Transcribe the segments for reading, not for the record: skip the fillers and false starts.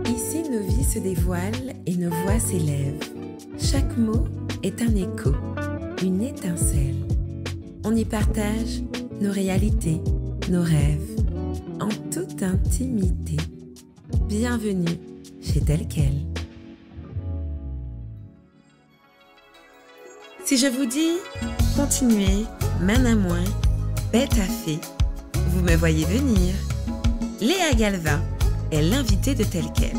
Ici, nos vies se dévoilent et nos voix s'élèvent. Chaque mot est un écho, une étincelle. On y partage nos réalités, nos rêves, en toute intimité. Bienvenue chez Tel Quel. Si je vous dis continuez, main à main, bête à fée, vous me voyez venir. Léa Galva est l'invitée de Tel Quel.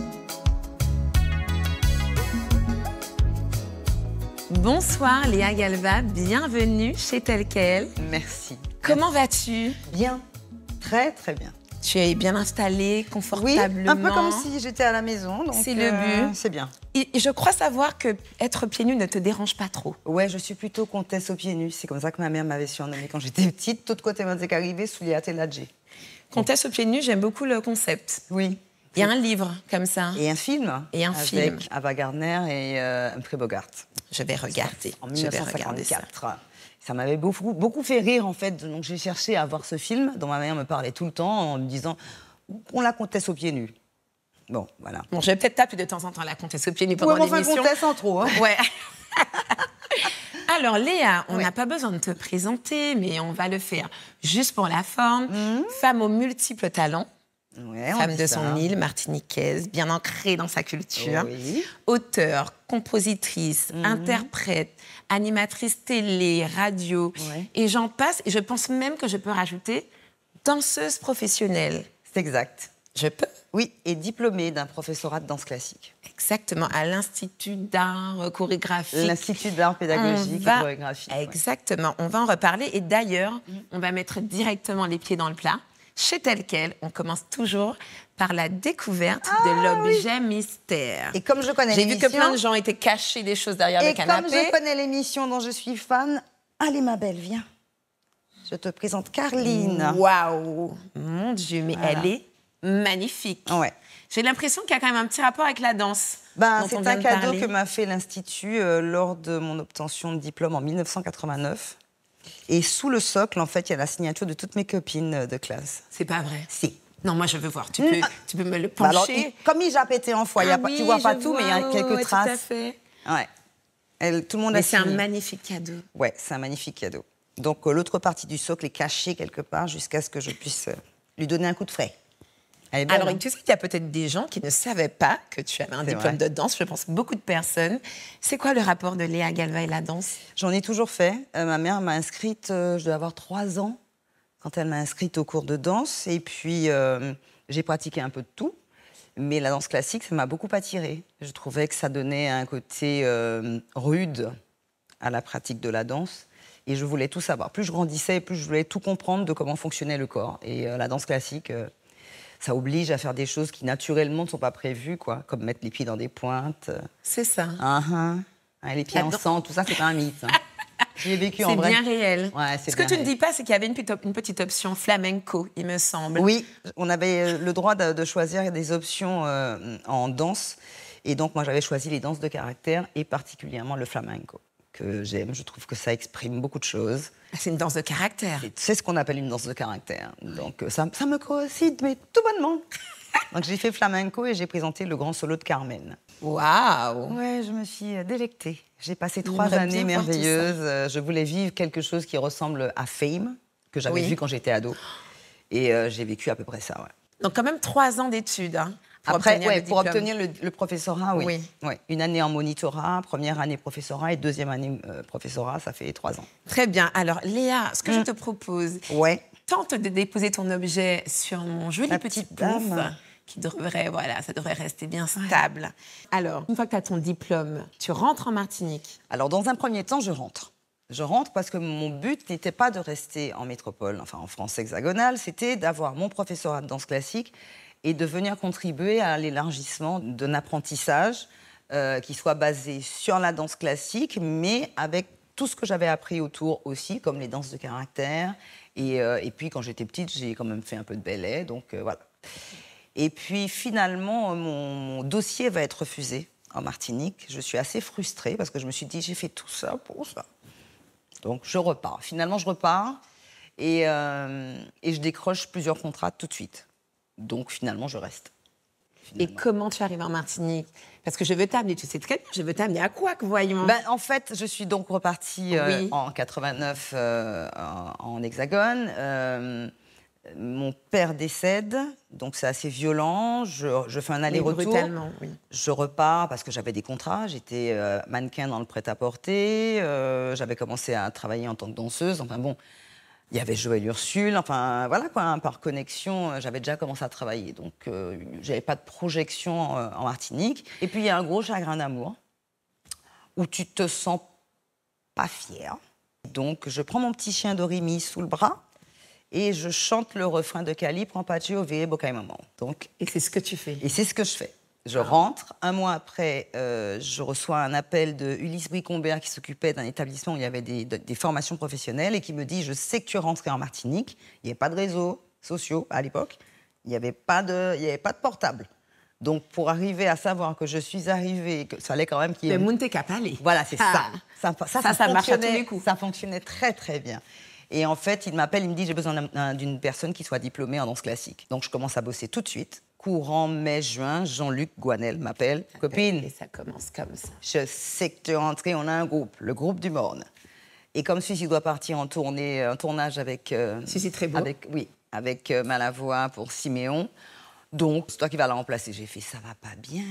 Bonsoir Léa Galva, bienvenue chez Tel Quel. Merci. Comment vas-tu? Bien, très très bien. Tu es bien installée, confortablement. Oui, un peu comme si j'étais à la maison. C'est le but. C'est bien. Et je crois savoir que être pieds nus ne te dérange pas trop. Ouais, je suis plutôt comtesse aux pieds nus. C'est comme ça que ma mère m'avait surnommée quand j'étais petite. Tout côté m'était arrivé sous les attelagés. Comtesse aux pieds nus, j'aime beaucoup le concept. Oui. Il y a un livre comme ça. Et un film. Et un avec film. Ava Gardner et Humphrey Bogart. Je vais regarder. En Je vais regarder ça. 1954. Ça m'avait beaucoup fait rire, en fait. Donc, j'ai cherché à voir ce film dont ma mère me parlait tout le temps en me disant « On la comtesse aux pieds nus ». Bon, voilà. Bon, je vais peut-être taper de temps en temps la comtesse aux pieds nus pendant Ouais, enfin, l'émission. comtesse en trop. Hein. Ouais. Alors Léa, on Ouais. n'a pas besoin de te présenter, mais on va le faire juste pour la forme. Femme aux multiples talents. Ouais, on Femme dit de ça. son île, martiniquaise, bien ancrée dans sa culture. Oui. Auteure, compositrice, interprète, animatrice télé, radio, Ouais. et j'en passe. Et je pense même que je peux rajouter danseuse professionnelle. C'est exact. Je peux? Oui, et diplômée d'un professorat de danse classique. Exactement, à l'Institut d'art chorégraphique. L'Institut d'art pédagogique et chorégraphique. ouais. Exactement, on va en reparler. Et d'ailleurs, on va mettre directement les pieds dans le plat. Chez Tel Quel, on commence toujours par la découverte de l'objet mystère. Et comme je connais J'ai vu l'émission... que plein de gens étaient cachés des choses derrière le Et canapé. comme je connais l'émission dont je suis fan, allez ma belle, viens. Je te présente Carline. Waouh, mon Dieu, mais Voilà. elle est magnifique. Ouais. J'ai l'impression qu'il y a quand même un petit rapport avec la danse. Ben, dont c'est on un vient de cadeau parler. que m'a fait l'Institut lors de mon obtention de diplôme en 1989. Et sous le socle, en fait, il y a la signature de toutes mes copines de classe. C'est pas vrai. Si. Non, moi je veux voir. Tu peux me le Bah pencher. alors, comme il a pété en foie, il y a Ah pas, oui, tu vois pas je tout, mais il y a vois, quelques ouais, traces. Tout à fait. Ouais. Tout le monde Mais a c'est un signé. magnifique cadeau. Ouais, c'est un magnifique cadeau. Donc l'autre partie du socle est cachée quelque part jusqu'à ce que je puisse lui donner un coup de frais. Elle est belle, Alors, hein. tu sais qu'il y a peut-être des gens qui ne savaient pas que tu avais un C'est diplôme vrai. de danse. Je pense beaucoup de personnes. C'est quoi le rapport de Léa Galva et la danse? J'en ai toujours fait. Ma mère m'a inscrite, je dois avoir 3 ans, quand elle m'a inscrite au cours de danse. Et puis, j'ai pratiqué un peu de tout. Mais la danse classique, ça m'a beaucoup attirée. Je trouvais que ça donnait un côté rude à la pratique de la danse. Et je voulais tout savoir. Plus je grandissais, plus je voulais tout comprendre de comment fonctionnait le corps. Et la danse classique, ça oblige à faire des choses qui naturellement ne sont pas prévues, quoi, comme mettre les pieds dans des pointes. C'est ça. Les pieds en sang, tout ça, c'est pas un mythe. Hein. J'ai vécu en C'est vrai. bien réel. Ouais, c'est Ce que bien tu ne réel. dis pas, c'est qu'il y avait une petite option flamenco, il me semble. Oui, on avait le droit de choisir des options en danse. Et donc, moi, j'avais choisi les danses de caractère et particulièrement le flamenco, que j'aime. Je trouve que ça exprime beaucoup de choses. C'est une danse de caractère. C'est ce qu'on appelle une danse de caractère. Donc, ça me coïncide, mais tout bonnement. Donc, j'ai fait flamenco et j'ai présenté le grand solo de Carmen. Waouh! Ouais, je me suis délectée. J'ai passé 3 J'aimerais années bien voir tout ça. merveilleuses. Je voulais vivre quelque chose qui ressemble à Fame, que j'avais Oui. vu quand j'étais ado. Et j'ai vécu à peu près ça, ouais. Donc, quand même 3 ans d'études. Hein, pour Après, obtenir le pour diplôme. obtenir le professorat, oui. Oui. Ouais. Une année en monitorat, première année professorat et deuxième année professorat, ça fait 3 ans. Très bien. Alors, Léa, ce que je te propose, Ouais. tente de déposer ton objet sur mon joli La petit petite pouf dame. qui devrait, voilà, ça devrait rester bien stable. Alors, une fois que tu as ton diplôme, tu rentres en Martinique. Alors, dans un premier temps, je rentre. Je rentre parce que mon but n'était pas de rester en métropole, enfin en France hexagonale, c'était d'avoir mon professorat de danse classique et de venir contribuer à l'élargissement d'un apprentissage qui soit basé sur la danse classique, mais avec tout ce que j'avais appris autour aussi, comme les danses de caractère. Et puis, quand j'étais petite, j'ai quand même fait un peu de ballet, donc voilà. Et puis, finalement, mon dossier va être refusé en Martinique. Je suis assez frustrée parce que je me suis dit, j'ai fait tout ça pour ça. Donc, je repars. Finalement, je repars et je décroche plusieurs contrats tout de suite. Donc, finalement, je reste. finalement. Et comment tu arrives en Martinique? Parce que je veux t'amener, tu sais très bien, je veux t'amener à Couac, voyons. En fait, je suis donc repartie en 89 en Hexagone. Mon père décède, donc c'est assez violent. Je fais un aller-retour. Brutalement, oui. Je repars parce que j'avais des contrats. J'étais mannequin dans le prêt-à-porter. J'avais commencé à travailler en tant que danseuse. Enfin bon, il y avait Joël Ursule. Enfin voilà quoi, hein, par connexion, j'avais déjà commencé à travailler. Donc j'avais pas de projection en Martinique. Et puis il y a un gros chagrin d'amour où tu te sens pas fière. Donc je prends mon petit chien Dorimi sous le bras. Et je chante le refrain de Cali, Prends pas de Ové, Bocaï Maman. Donc, et c'est ce que tu fais. Et c'est ce que je fais. Je rentre. Un mois après, je reçois un appel de Ulysse Bricombert qui s'occupait d'un établissement où il y avait des formations professionnelles et qui me dit « Je sais que tu es rentrée en Martinique. Il n'y avait pas de réseaux sociaux à l'époque. Il n'y avait pas de portable. Donc, pour arriver à savoir que je suis arrivée, que ça allait quand même qu'il y ait... Le monde t'est capable. Voilà, c'est ça. Ça marche à tous les coups. Ça fonctionnait très, très bien. Et en fait, il m'appelle, il me dit « J'ai besoin d'une personne qui soit diplômée en danse classique. » Donc, je commence à bosser tout de suite. Courant mai-juin, Jean-Luc Gouanel m'appelle « Copine, et ça commence comme ça. Je sais que tu es rentrée, on a un groupe, le groupe du Morne. » Et comme celui-ci doit partir en tournage avec... Suzy très beau. Avec Malavoie pour Siméon. Donc, c'est toi qui vas la remplacer. J'ai fait, ça va pas bien.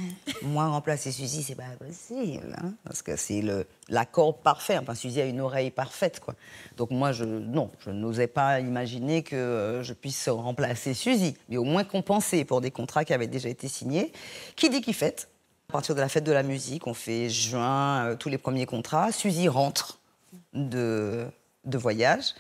Moi, remplacer Suzy, c'est pas possible. Hein, parce que c'est l'accord parfait. Enfin, Suzy a une oreille parfaite, quoi. Donc, moi, je n'osais pas imaginer que je puisse remplacer Suzy. Mais au moins compenser pour des contrats qui avaient déjà été signés. Qui dit qui fête? À partir de la fête de la musique, on fait juin, tous les premiers contrats. Suzy rentre de voyage.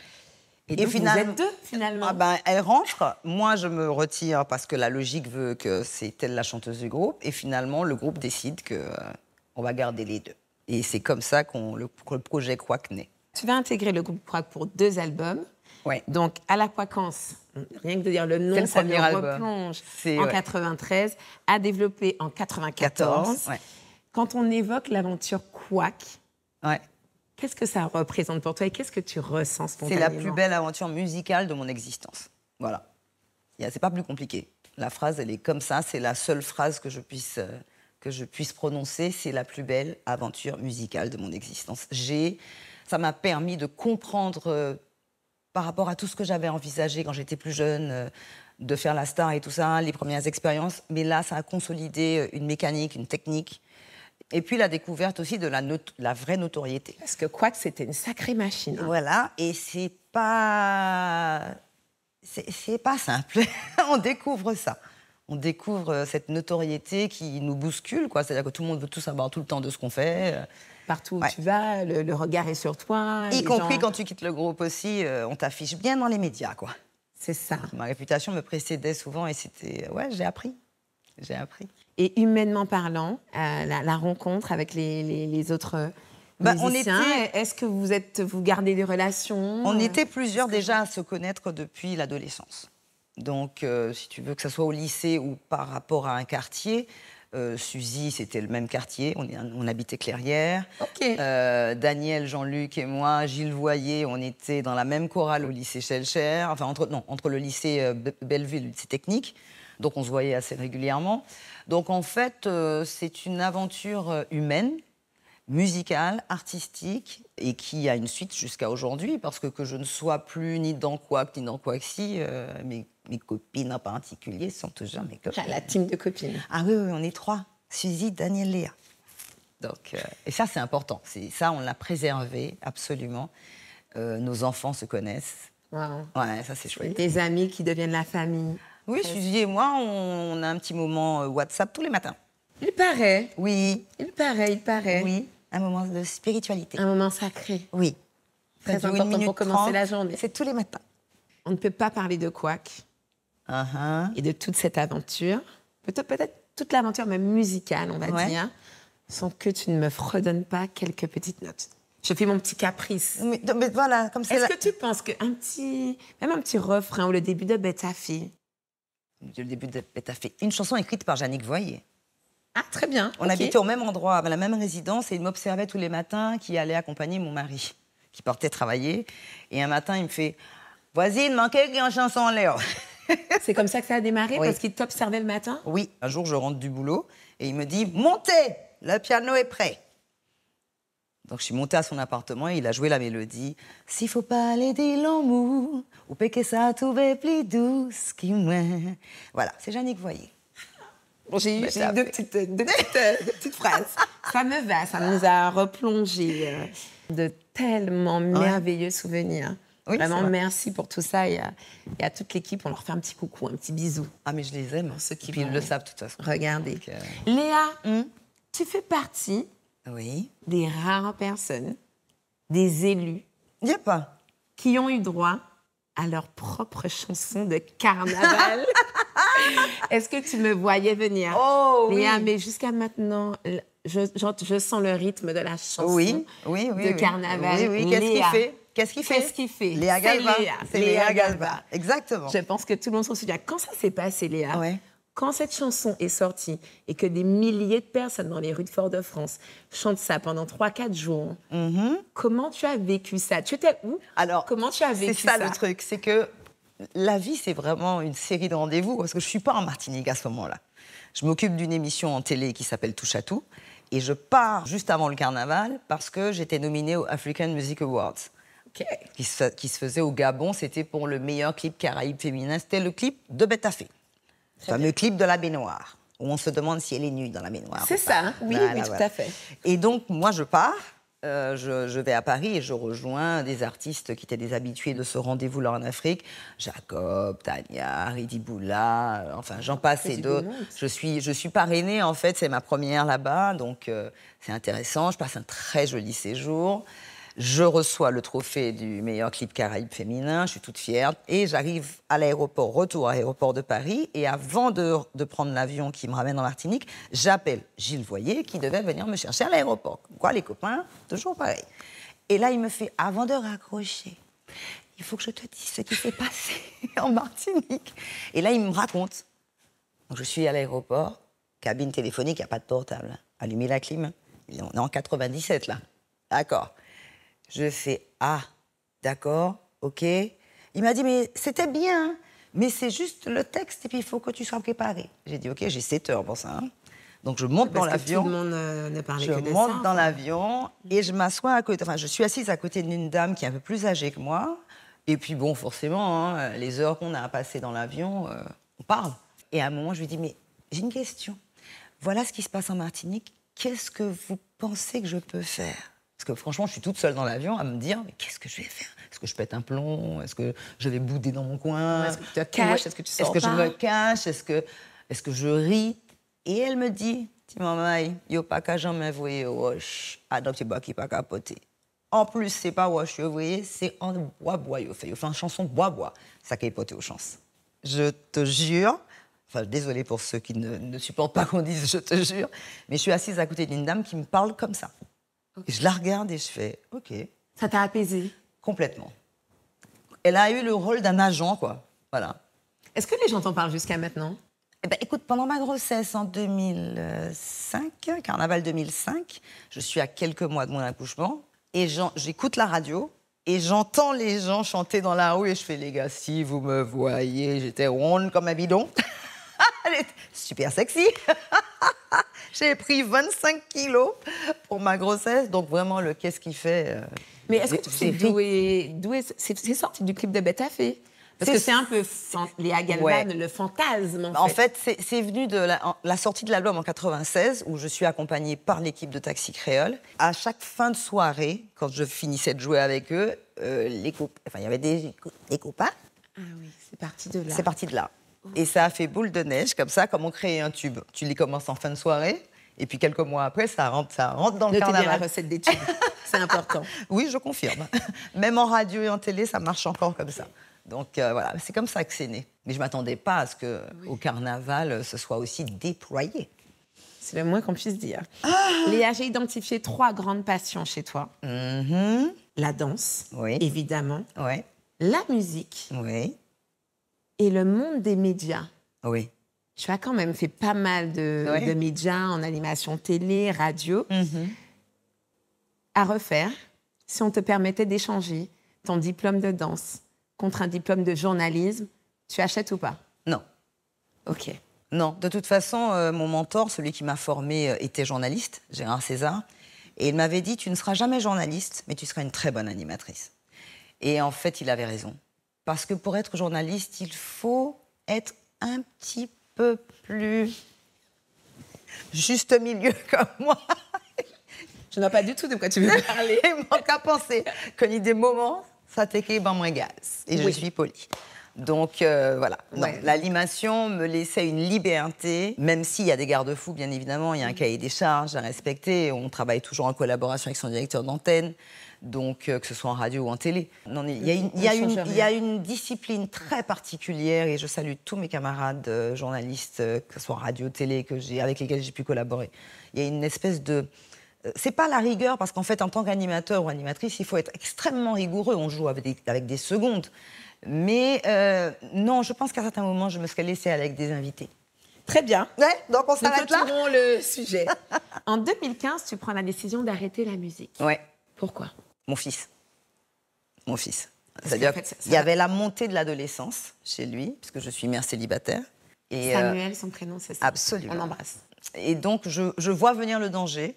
Et donc, finalement, vous êtes deux, finalement. Elle rentre, moi je me retire parce que la logique veut que c'est elle la chanteuse du groupe, et finalement le groupe décide qu'on va garder les deux. Et c'est comme ça que le projet Couac naît. Tu vas intégrer le groupe Couac pour 2 albums. Ouais. Donc, à la Quacance, rien que de dire le nom, ça me replonge en 93, à développer en 94. Ouais. Quand on évoque l'aventure Couac, qu'est-ce que ça représente pour toi et qu'est-ce que tu ressens spontanément? C'est la plus belle aventure musicale de mon existence. Voilà. C'est pas plus compliqué. La phrase, elle est comme ça. C'est la seule phrase que je puisse prononcer. C'est la plus belle aventure musicale de mon existence. Ça m'a permis de comprendre, par rapport à tout ce que j'avais envisagé quand j'étais plus jeune, de faire la star et tout ça, les premières expériences. Mais là, ça a consolidé une mécanique, une technique. Et puis la découverte aussi de la vraie notoriété. Parce que Couac, c'était une sacrée machine. Hein. Voilà, et c'est pas simple. On découvre ça. On découvre cette notoriété qui nous bouscule, quoi. C'est-à-dire que tout le monde veut tout savoir tout le temps de ce qu'on fait. Partout où tu vas, le regard est sur toi. Y compris quand tu quittes le groupe aussi, on t'affiche bien dans les médias, quoi. C'est ça. Ma réputation me précédait souvent et c'était... Ouais, j'ai appris. Et humainement parlant, la rencontre avec les autres musiciens, est-ce que vous gardez des relations? On était plusieurs déjà à se connaître depuis l'adolescence. Donc, si tu veux, que ce soit au lycée ou par rapport à un quartier, Suzy, c'était le même quartier, on habitait Clairières. Okay. Daniel, Jean-Luc et moi, Gilles Voyer, on était dans la même chorale au lycée Schellcher, enfin entre le lycée Belleville et le lycée technique. Donc on se voyait assez régulièrement. Donc en fait, c'est une aventure humaine, musicale, artistique, et qui a une suite jusqu'à aujourd'hui, parce que je ne sois plus ni dans Couac, ni dans Couac-ci, mes copines en particulier sont toujours mes copines. La team de copines. Ah oui, on est 3. Suzy, Daniel, Léa. Donc, et ça, c'est important. Ça, on l'a préservé, absolument. Nos enfants se connaissent. Wow. Ouais, ça, c'est chouette. Des amis qui deviennent la famille. Oui, Suzy et moi, on a un petit moment WhatsApp tous les matins. Il paraît. Oui. Il paraît. Oui, un moment de spiritualité. Un moment sacré. Oui. Très important pour commencer la journée. C'est tous les matins. On ne peut pas parler de Couac et de toute cette aventure, peut-être toute l'aventure même musicale, on va dire, sans que tu ne me fredonnes pas quelques petites notes. Je fais mon petit caprice. Mais voilà, comme ça. Est-ce que tu penses qu'un petit refrain ou le début de Bête-à-Fille? Le début de Bête-à-Fille. Une chanson écrite par Jannick Voyer. Ah, très bien. On habitait au même endroit, à la même résidence, et il m'observait tous les matins qui allait accompagner mon mari, qui partait travailler. Et un matin, il me fait « Voisine, manquait une chanson, Léo ?» C'est comme ça que ça a démarré, Oui. parce qu'il t'observait le matin? Oui, un jour, je rentre du boulot et il me dit « Montez, le piano est prêt ». Donc, je suis montée à son appartement et il a joué la mélodie « S'il faut parler des longs mots, ou que ça trouve plus douce qui moi ». Voilà, c'est Yannick Voyer. Bon, j'ai eu deux petites phrases. Ça me va, ça nous a replongé de tellement merveilleux souvenirs. Oui, vraiment, merci pour tout ça. Et à toute l'équipe, on leur fait un petit coucou, un petit bisou. Ah, mais je les aime. Ceux qui Puis ils le savent, de toute façon. Regardez. Donc, Léa, tu fais partie oui. des rares personnes, des élus, Il n'y a pas. qui ont eu droit à leur propre chanson de carnaval. Est-ce que tu me voyais venir? Oh, Léa, oui. mais jusqu'à maintenant, je sens le rythme de la chanson de carnaval. Oui, qu'est-ce qu'il fait? Léa Galva. C'est Léa Galva. Exactement. Je pense que tout le monde s'en souvient. Quand ça s'est passé, Léa, Ouais. quand cette chanson est sortie et que des milliers de personnes dans les rues de Fort-de-France chantent ça pendant 3-4 jours, comment tu as vécu ça? Tu étais où? Alors, comment tu as vécu c'est ça le truc, c'est que la vie, c'est vraiment une série de rendez-vous, parce que je ne suis pas en Martinique à ce moment-là. Je m'occupe d'une émission en télé qui s'appelle Touche à tout, et je pars juste avant le carnaval parce que j'étais nominée aux African Music Awards. Qui se faisait au Gabon. C'était pour le meilleur clip caraïbe féminin. C'était le clip de Betafé. Le fameux clip de la baignoire, où on se demande si elle est nue dans la baignoire. C'est ça, hein? Oui, Voilà, oui, voilà. tout à fait. Et donc, moi, je pars. Je vais à Paris et je rejoins des artistes qui étaient des habitués de ce rendez-vous-là en Afrique. Jacob, Tania, Ridi Boula, enfin, j'en passe et d'autres. Je suis parrainée, en fait, c'est ma première là-bas, donc c'est intéressant. Je passe un très joli séjour. Je reçois le trophée du meilleur clip caraïbe féminin, je suis toute fière. Et j'arrive à l'aéroport, retour à l'aéroport de Paris. Et avant de prendre l'avion qui me ramène en Martinique, j'appelle Gilles Voyer qui devait venir me chercher à l'aéroport. Quoi, les copains, toujours pareil. Et là, il me fait, avant de raccrocher, il faut que je te dise ce qui s'est passé en Martinique. Et là, il me raconte. Donc, je suis à l'aéroport, cabine téléphonique, il n'y a pas de portable. Allumez la clim. On est en 97, là. D'accord. Je fais « Ah, d'accord, ok ». Il m'a dit « Mais c'était bien, mais c'est juste le texte et puis il faut que tu sois préparé ». J'ai dit « Ok, j'ai 7 heures pour ça. » Donc je monte dans l'avion. Tout le monde ne parlait que de ça. Je monte dans l'avion et je m'assois à côté. Enfin, je suis assise à côté d'une dame qui est un peu plus âgée que moi. Et puis bon, forcément, hein, les heures qu'on a à passer dans l'avion, on parle. Et à un moment, je lui dis « Mais j'ai une question. Voilà ce qui se passe en Martinique. Qu'est-ce que vous pensez que je peux faire ?» Parce que franchement, je suis toute seule dans l'avion à me dire, mais qu'est-ce que je vais faire? Est-ce que je pète un plomb? Est-ce que je vais bouder dans mon coin? Est-ce que tu te caches? Est-ce que tu sors pas? Est-ce que je me cache? Est-ce que je ris? Et elle me dit, maman, yo pas qu'à jamais voyer roche, adopte pas qui pas capoter. En plus, c'est pas roche, vous voyez, c'est en bois-bois, yo fait une chanson bois-bois, ça qui est poté aux chances. Je te jure. Enfin, désolée pour ceux qui ne supportent pas qu'on dise « je te jure », mais je suis assise à côté d'une dame qui me parle comme ça. Et je la regarde et je fais « OK ». Ça t'a apaisé? Complètement. Elle a eu le rôle d'un agent, quoi. Voilà. Est-ce que les gens t'en parlent jusqu'à maintenant? Eh ben, écoute, pendant ma grossesse en 2005, carnaval 2005, je suis à quelques mois de mon accouchement, et j'écoute la radio, et j'entends les gens chanter dans la rue, et je fais « Les gars, si vous me voyez, j'étais ronde comme un bidon. » Elle est super sexy. J'ai pris 25 kilos pour ma grossesse, donc vraiment, le qu'est-ce qu'il fait Mais est-ce que tu sais d'où c'est sorti du clip de Betafé? Parce que c'est un peu Léa Galvan, le fantasme, en fait. C'est venu de la sortie de l'album en 96, où je suis accompagnée par l'équipe de Taxi Créole. À chaque fin de soirée, quand je finissais de jouer avec eux, il y avait des copains. Ah oui, c'est parti de là. C'est parti de là. Et ça a fait boule de neige, comme ça, comme on crée un tube. Tu les commences en fin de soirée, et puis quelques mois après, ça rentre dans le carnaval. La recette des tubes, c'est important. Oui, je confirme. Même en radio et en télé, ça marche encore comme ça. Donc voilà, c'est comme ça que c'est né. Mais je ne m'attendais pas à ce qu'au carnaval, ce soit aussi déployé. C'est le moins qu'on puisse dire. Léa, j'ai identifié 3 grandes passions chez toi. La danse, évidemment. Oui. La musique. Oui. Et le monde des médias. Oui. Tu as quand même fait pas mal de médias en animation télé, radio. À refaire, si on te permettait d'échanger ton diplôme de danse contre un diplôme de journalisme, Tu achètes ou pas? Non. Ok. Non, de toute façon, mon mentor, celui qui m'a formée, était journaliste, Gérard César. Et il m'avait dit, tu ne seras jamais journaliste, mais tu seras une très bonne animatrice. Et en fait, il avait raison. Parce que pour être journaliste, il faut être un petit peu plus juste milieu comme moi. Je n'ai pas du tout de quoi tu veux parler. Il manque à penser qu'il y a des moments, ça t'écrit ben moins gaz. Et je suis polie. Donc voilà, ouais. L'animation me laissait une liberté, même s'il y a des garde-fous, bien évidemment, il y a un cahier des charges à respecter, on travaille toujours en collaboration avec son directeur d'antenne, donc que ce soit en radio ou en télé. Il y a une discipline très particulière, et je salue tous mes camarades journalistes, que ce soit en radio, télé, avec lesquels j'ai pu collaborer. Il y a une espèce de... C'est pas la rigueur, parce qu'en fait, en tant qu'animateur ou animatrice, il faut être extrêmement rigoureux, on joue avec des secondes. Mais non, je pense qu'à certains moments, je me serais laissée aller avec des invités. Très bien. Ouais, donc on s'arrête là. Nous clôturons le sujet. En 2015, tu prends la décision d'arrêter la musique. Ouais. Pourquoi? Mon fils. C'est-à-dire qu'il y avait la montée de l'adolescence chez lui, puisque je suis mère célibataire. Et Samuel, son prénom, c'est ça. Absolument. On l'embrasse. Et donc, je vois venir le danger.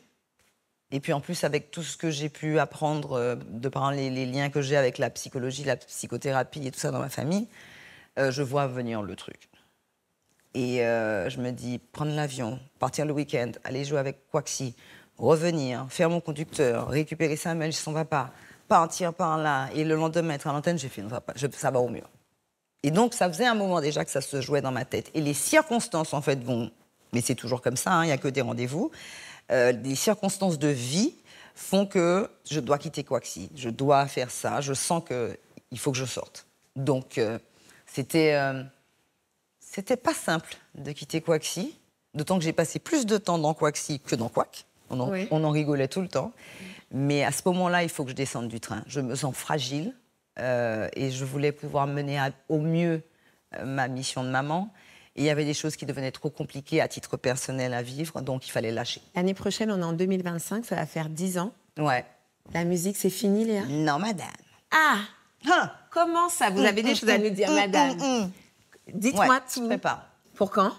Et puis en plus, avec tout ce que j'ai pu apprendre de par les liens que j'ai avec la psychologie, la psychothérapie et tout ça dans ma famille, je vois venir le truc. Et je me dis, prendre l'avion, partir le week-end, aller jouer avec Quaxi, revenir, faire mon conducteur, récupérer Samuel chez son papa, partir par là, et le lendemain être à l'antenne, j'ai fait, ça va au mur. Et donc, ça faisait un moment déjà que ça se jouait dans ma tête. Et les circonstances, en fait, vont... Mais c'est toujours comme ça, il n'y a que des rendez-vous. Les circonstances de vie font que je dois quitter Quaxi, je dois faire ça, je sens qu'il faut que je sorte. Donc, c'était pas simple de quitter Quaxi, d'autant que j'ai passé plus de temps dans Quaxi que dans Quack. On en rigolait tout le temps. Mais à ce moment-là, il faut que je descende du train. Je me sens fragile et je voulais pouvoir mener au mieux ma mission de maman. Et il y avait des choses qui devenaient trop compliquées à titre personnel à vivre, donc il fallait lâcher. L'année prochaine, on est en 2025, ça va faire 10 ans. Ouais. La musique, c'est fini, Léa? Non, madame. Ah, comment ça? Vous avez des choses à nous dire, madame? Dites-moi tout. Je prépare. Pour quand?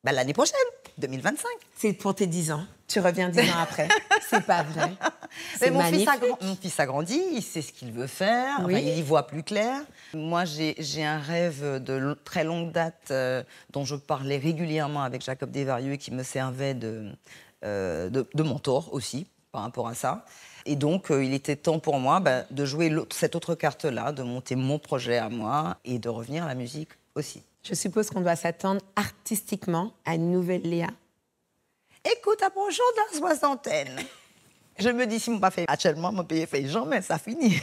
L'année prochaine, 2025. C'est pour tes 10 ans. Tu reviens 10 ans après. C'est pas vrai. C'est magnifique. Mon fils a grandi, il sait ce qu'il veut faire, il y voit plus clair. Moi, j'ai un rêve de très longue date dont je parlais régulièrement avec Jacob Desvarieux, qui me servait de mentor aussi par rapport à ça. Et donc, il était temps pour moi de jouer cette autre carte-là, de monter mon projet à moi et de revenir à la musique aussi. Je suppose qu'on doit s'attendre artistiquement à une nouvelle Léa. Écoute, à mon jour de la soixantaine, je me dis, si mon pas fait actuellement, mon pays fait jamais, ça finit.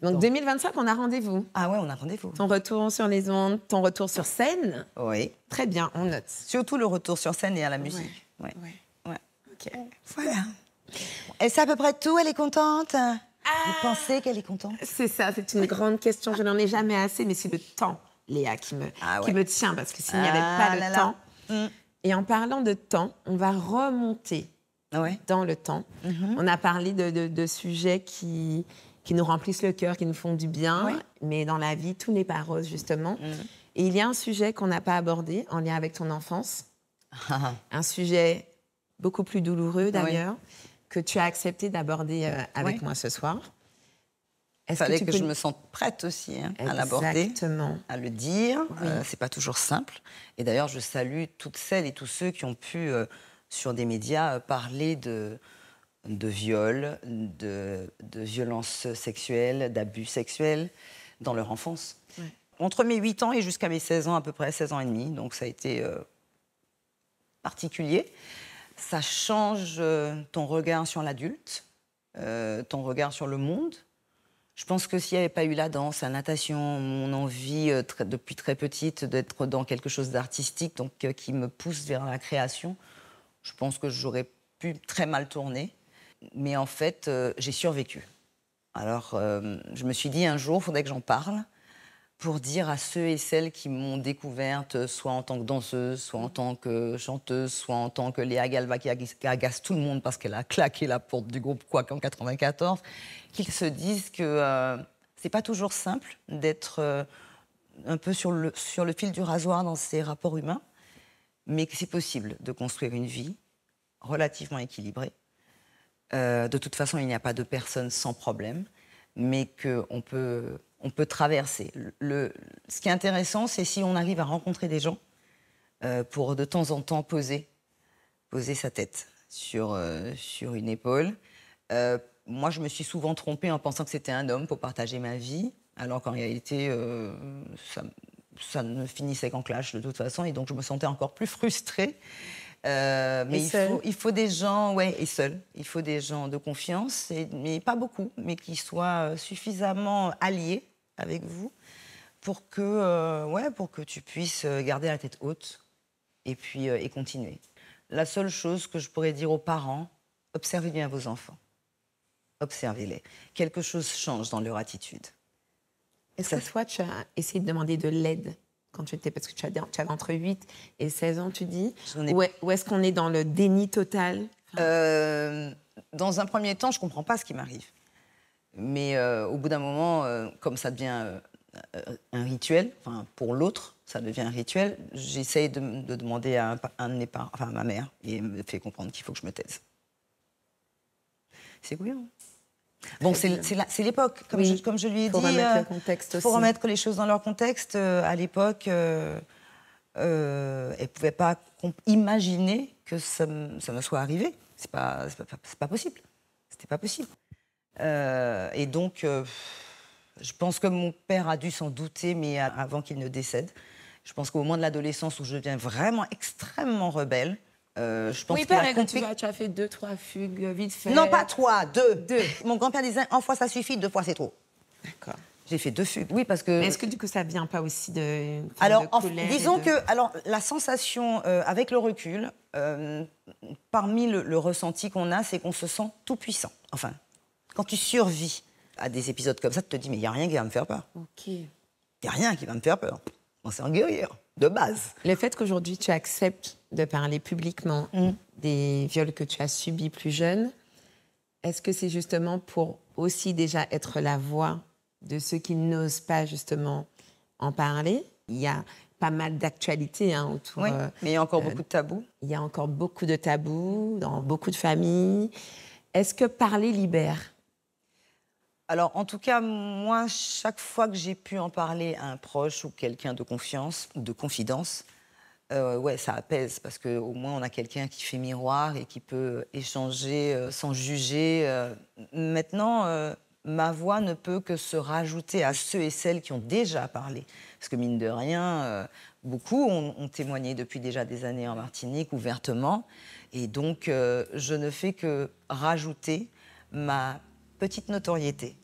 Donc 2025, on a rendez-vous. Ah ouais, on a rendez-vous. Ton retour sur les ondes, ton retour sur scène. Oui. Très bien, on note. Surtout le retour sur scène et à la musique. Ouais. Ok. Voilà. Et c'est à peu près tout, elle est contente? Vous pensez qu'elle est contente? C'est ça, c'est une grande question. Je n'en ai jamais assez, mais c'est le temps, Léa, qui me tient, parce que s'il n'y avait pas le temps... Et en parlant de temps, on va remonter dans le temps. On a parlé de sujets qui nous remplissent le cœur, qui nous font du bien, mais dans la vie, tout n'est pas rose, justement. Et il y a un sujet qu'on n'a pas abordé en lien avec ton enfance, un sujet beaucoup plus douloureux, d'ailleurs, que tu as accepté d'aborder avec moi ce soir. Il fallait que je me sente prête aussi à l'aborder, à le dire. C'est pas toujours simple. Et d'ailleurs, je salue toutes celles et tous ceux qui ont pu, sur des médias, parler de viol, de violences sexuelles, d'abus sexuels dans leur enfance. Entre mes 8 ans et jusqu'à mes 16 ans, à peu près 16 ans et demi. Donc ça a été particulier. Ça change ton regard sur l'adulte, ton regard sur le monde. Je pense que s'il n'y avait pas eu la danse, la natation, mon envie depuis très petite d'être dans quelque chose d'artistique, donc qui me pousse vers la création, je pense que j'aurais pu très mal tourner. Mais en fait, j'ai survécu. Alors, je me suis dit un jour, il faudrait que j'en parle pour dire à ceux et celles qui m'ont découverte, soit en tant que danseuse, soit en tant que chanteuse, soit en tant que Léa Galva qui agace tout le monde parce qu'elle a claqué la porte du groupe Quack en 94, qu'ils se disent que c'est pas toujours simple d'être un peu sur le fil du rasoir dans ces rapports humains, mais que c'est possible de construire une vie relativement équilibrée. De toute façon, il n'y a pas de personne sans problème, mais qu'on peut traverser. Ce qui est intéressant, c'est si on arrive à rencontrer des gens pour de temps en temps poser sa tête sur une épaule. Moi, je me suis souvent trompée en pensant que c'était un homme pour partager ma vie, alors qu'en réalité, ça ne finissait qu'en clash de toute façon, et donc je me sentais encore plus frustrée. Mais il faut des gens, et seuls. Il faut des gens de confiance, mais pas beaucoup, mais qui soient suffisamment alliés avec vous pour que tu puisses garder la tête haute et puis et continuer. La seule chose que je pourrais dire aux parents, observez bien vos enfants. Observez-les. Quelque chose change dans leur attitude. Est-ce que toi, tu as essayé de demander de l'aide quand tu étais... Parce que tu avais entre 8 et 16 ans, tu dis. Ou est-ce qu'on est dans le déni total? Dans un premier temps, je ne comprends pas ce qui m'arrive. Mais au bout d'un moment, comme ça devient un rituel, pour l'autre, ça devient un rituel, j'essaye de demander à un de mes parents, à ma mère, et elle me fait comprendre qu'il faut que je me taise. C'est couillant. Bon, c'est l'époque, comme je lui ai dit. Pour remettre le contexte aussi. Pour remettre les choses dans leur contexte. À l'époque, elle ne pouvait pas imaginer que ça me soit arrivé. C'est pas possible. C'était pas possible. Et donc, je pense que mon père a dû s'en douter, mais avant qu'il ne décède. Je pense qu'au moment de l'adolescence, où je deviens vraiment extrêmement rebelle, je pense qu'il a compris... Tu as fait 2-3 fugues vite fait. Non, pas 3, 2. Mon grand-père disait, une fois ça suffit, 2 fois c'est trop. D'accord. J'ai fait 2 fugues, oui, parce que... Mais est-ce que du coup ça vient pas aussi de colère? Disons que la sensation, avec le recul, parmi le ressenti qu'on a, c'est qu'on se sent tout puissant. Enfin, quand tu survis à des épisodes comme ça, tu te dis, mais il n'y a rien qui va me faire peur. Ok. Il n'y a rien qui va me faire peur. Moi, c'est un guerrier, de base. Le fait qu'aujourd'hui tu acceptes de parler publiquement des viols que tu as subis plus jeune, est-ce que c'est justement pour aussi déjà être la voix de ceux qui n'osent pas justement en parler? Il y a pas mal d'actualités autour... Oui, mais il y a encore beaucoup de tabous. Il y a encore beaucoup de tabous dans beaucoup de familles. Est-ce que parler libère? Alors, en tout cas, moi, chaque fois que j'ai pu en parler à un proche ou quelqu'un de confiance ou de confidence, ça apaise, parce qu'au moins, on a quelqu'un qui fait miroir et qui peut échanger sans juger. Maintenant, ma voix ne peut que se rajouter à ceux et celles qui ont déjà parlé. Parce que, mine de rien, beaucoup ont témoigné depuis déjà des années en Martinique, ouvertement. Et donc, je ne fais que rajouter ma petite notoriété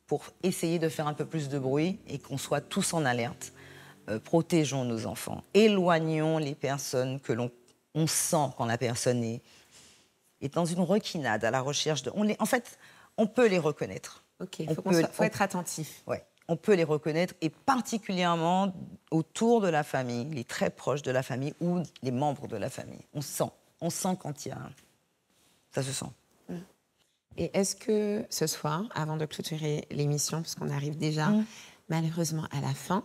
pour essayer de faire un peu plus de bruit et qu'on soit tous en alerte. Protégeons nos enfants. Éloignons les personnes que on sent quand la personne est dans une requinade à la recherche de... En fait, on peut les reconnaître. Ok, il faut être attentif. Oui, on peut les reconnaître, et particulièrement autour de la famille, les très proches de la famille ou les membres de la famille. On sent quand il y a... Ça se sent. Et est-ce que ce soir, avant de clôturer l'émission, parce qu'on arrive déjà malheureusement à la fin,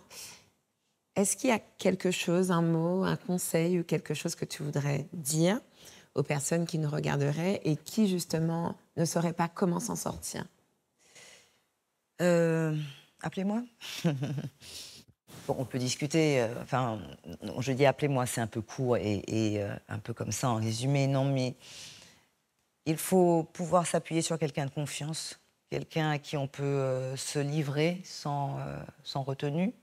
est-ce qu'il y a quelque chose, un mot, un conseil ou quelque chose que tu voudrais dire aux personnes qui nous regarderaient et qui, justement, ne sauraient pas comment s'en sortir? Appelez-moi. Bon, on peut discuter. Je dis appelez-moi, c'est un peu court et un peu comme ça en résumé. Non, mais il faut pouvoir s'appuyer sur quelqu'un de confiance, quelqu'un à qui on peut se livrer sans retenue.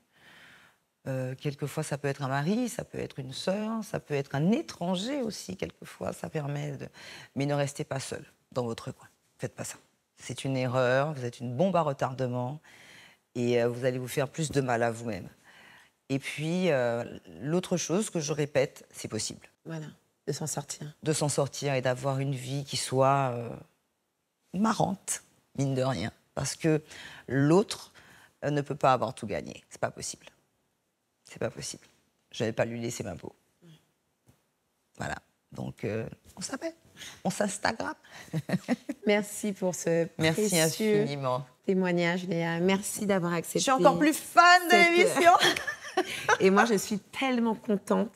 Quelquefois, ça peut être un mari, ça peut être une sœur, ça peut être un étranger aussi, quelquefois, ça permet de... Mais ne restez pas seul dans votre coin. Faites pas ça. C'est une erreur, vous êtes une bombe à retardement et vous allez vous faire plus de mal à vous-même. Et puis, l'autre chose que je répète, c'est possible. Voilà, de s'en sortir. De s'en sortir et d'avoir une vie qui soit marrante, mine de rien. Parce que l'autre ne peut pas avoir tout gagné. C'est pas possible. C'est pas possible. Je n'avais pas lui laisser ma peau. Voilà. Donc, on s'appelle. On s'Instagram. Merci pour ce Merci infiniment. témoignage, Léa. Merci d'avoir accepté. Je suis encore plus fan de l'émission. Et moi, je suis tellement contente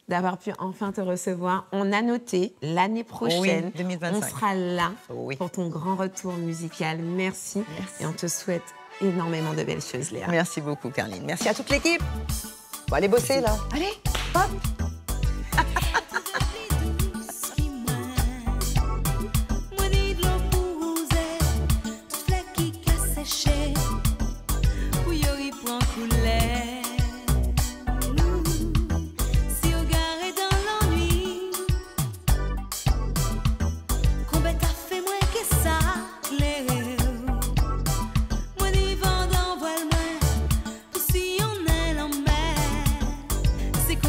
d'avoir pu enfin te recevoir. On a noté l'année prochaine, 2025. On sera là pour ton grand retour musical. Merci. Et on te souhaite énormément de belles choses, Léa. Merci beaucoup, Carline. Merci à toute l'équipe. On va aller bosser, là. Allez, hop.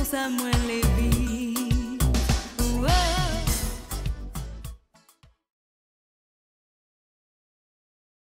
Somewhere